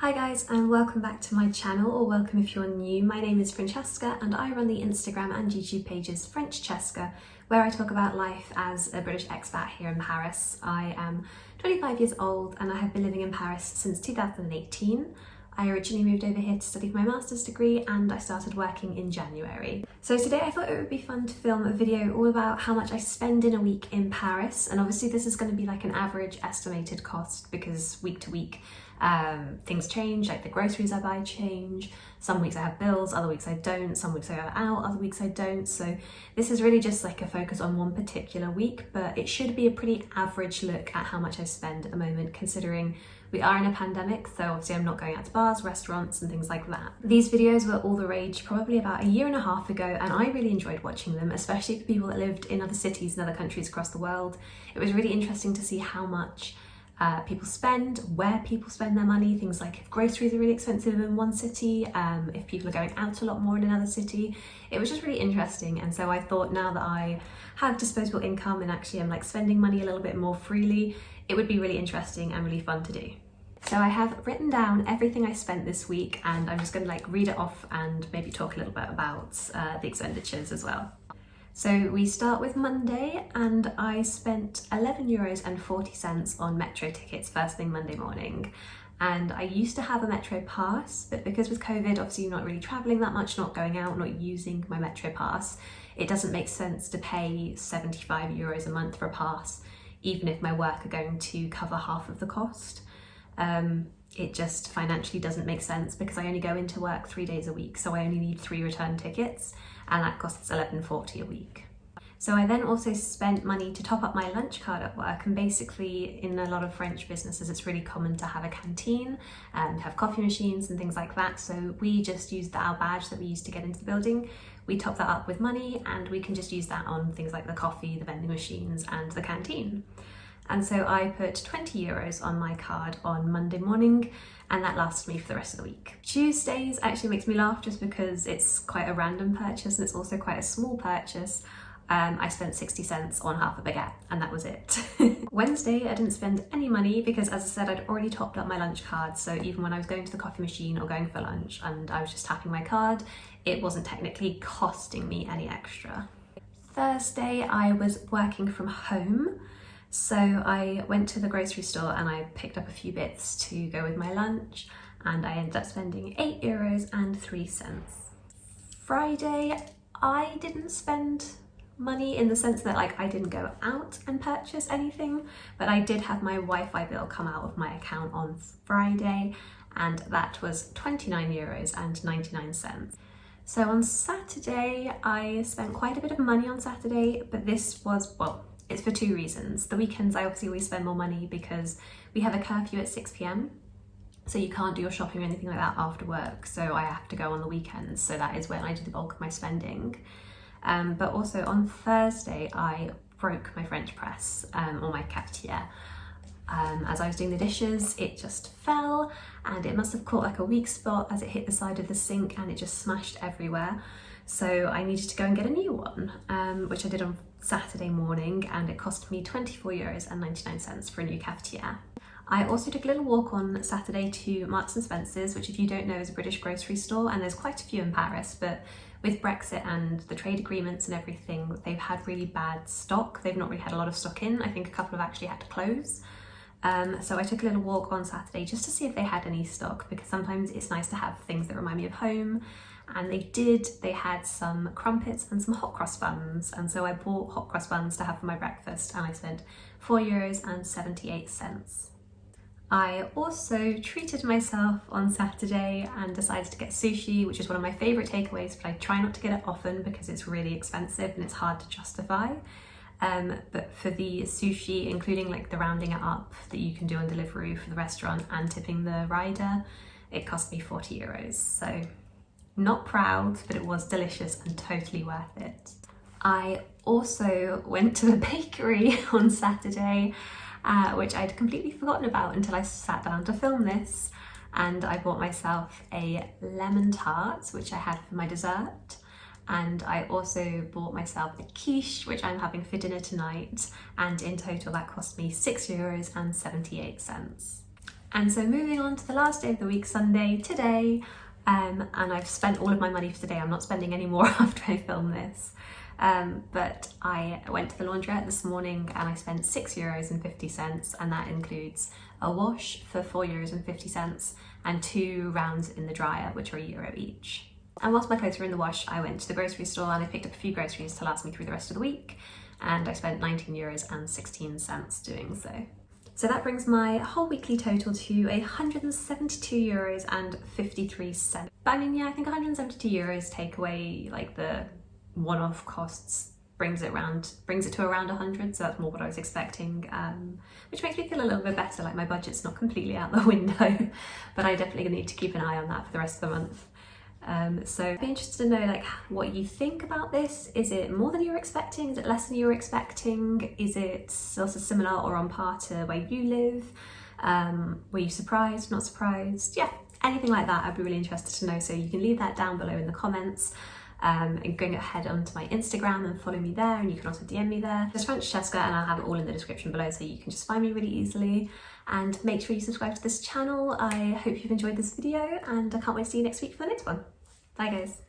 Hi guys, and welcome back to my channel, or welcome if you're new. My name is Francesca and I run the Instagram and YouTube pages Francesca, where I talk about life as a British expat here in Paris. I am 25 years old and I have been living in Paris since 2018. I originally moved over here to study my master's degree and I started working in January. So today I thought it would be fun to film a video all about how much I spend in a week in Paris, and obviously this is going to be like an average estimated cost because week to week things change, like the groceries I buy change. Some weeks I have bills, other weeks I don't, some weeks I go out, other weeks I don't. So this is really just like a focus on one particular week, but it should be a pretty average look at how much I spend at the moment, considering we are in a pandemic, so obviously I'm not going out to bars, restaurants and things like that. These videos were all the rage probably about a year and a half ago, and I really enjoyed watching them, especially for people that lived in other cities and other countries across the world. It was really interesting to see how much people spend, where people spend their money, things like if groceries are really expensive in one city, if people are going out a lot more in another city. It was just really interesting, and so I thought now that I have disposable income and actually I'm like spending money a little bit more freely, it would be really interesting and really fun to do. So I have written down everything I spent this week, and I'm just going to like read it off and maybe talk a little bit about the expenditures as well. So we start with Monday, and I spent €11.40 on metro tickets first thing Monday morning. And I used to have a metro pass, but because with COVID, obviously you're not really traveling that much, not going out, not using my metro pass, it doesn't make sense to pay €75 a month for a pass, even if my work are going to cover half of the cost. It just financially doesn't make sense because I only go into work 3 days a week, so I only need 3 return tickets, and that costs €11.40 a week. So I then also spent money to top up my lunch card at work, and basically in a lot of French businesses it's really common to have a canteen and have coffee machines and things like that, so we just used the I'll badge that we used to get into the building. We top that up with money and we can just use that on things like the coffee, the vending machines and the canteen. And so I put €20 on my card on Monday morning, and that lasted me for the rest of the week. Tuesdays actually makes me laugh just because it's quite a random purchase and it's also quite a small purchase. I spent 60 cents on half a baguette and that was it. Wednesday I didn't spend any money because, as I said, I'd already topped up my lunch card, so even when I was going to the coffee machine or going for lunch and I was just tapping my card, it wasn't technically costing me any extra. Thursday I was working from home, so I went to the grocery store and I picked up a few bits to go with my lunch, and I ended up spending €8.03. Friday I didn't spend money in the sense that like I didn't go out and purchase anything, but I did have my Wi-Fi bill come out of my account on Friday, and that was €29.99. So on Saturday I spent quite a bit of money on Saturday, but this was, well, it's for two reasons. The weekends I obviously always spend more money because we have a curfew at 6 p.m. so you can't do your shopping or anything like that after work, so I have to go on the weekends, so that is when I do the bulk of my spending. But also on Thursday I broke my French press, or my cafetiere. As I was doing the dishes, it just fell and it must have caught like a weak spot as it hit the side of the sink and it just smashed everywhere. So I needed to go and get a new one, which I did on Saturday morning, and it cost me €24.99 for a new cafetiere. I also took a little walk on Saturday to Marks and Spencer's, which if you don't know is a British grocery store, and there's quite a few in Paris, but with Brexit and the trade agreements and everything, they've had really bad stock. They've not really had a lot of stock in. I think a couple have actually had to close. So I took a little walk on Saturday just to see if they had any stock, because sometimes it's nice to have things that remind me of home. And they did. They had some crumpets and some hot cross buns, and so I bought hot cross buns to have for my breakfast, and I spent €4.78. I also treated myself on Saturday and decided to get sushi, which is one of my favourite takeaways, but I try not to get it often because it's really expensive and it's hard to justify. But for the sushi, including like the rounding it up that you can do on Deliveroo for the restaurant and tipping the rider, it cost me €40. So not proud, but it was delicious and totally worth it. I also went to the bakery on Saturday, which I'd completely forgotten about until I sat down to film this, and I bought myself a lemon tart, which I had for my dessert, and I also bought myself a quiche, which I'm having for dinner tonight, and in total that cost me €6.78. And so moving on to the last day of the week, Sunday, today, and I've spent all of my money for today. I'm not spending any more after I film this. But I went to the laundrette this morning and I spent €6.50, and that includes a wash for €4.50 and 2 rounds in the dryer, which are €1 each. And whilst my clothes were in the wash, I went to the grocery store and I picked up a few groceries to last me through the rest of the week, and I spent €19.16 doing so. So that brings my whole weekly total to €172.53. But I mean, yeah, I think €172 take away like the one-off costs, brings it to around 100, so that's more what I was expecting, which makes me feel a little bit better, like my budget's not completely out the window, but I definitely need to keep an eye on that for the rest of the month. So I'd be interested to know like what you think about this. Is it more than you were expecting? Is it less than you were expecting? Is it also similar or on par to where you live? Were you surprised, not surprised? Yeah, anything like that, I'd be really interested to know. So you can leave that down below in the comments. And go ahead onto my Instagram and follow me there, and you can also DM me there. It's Francesca, and I'll have it all in the description below, so you can just find me really easily. And make sure you subscribe to this channel. I hope you've enjoyed this video, and I can't wait to see you next week for the next one. Bye guys.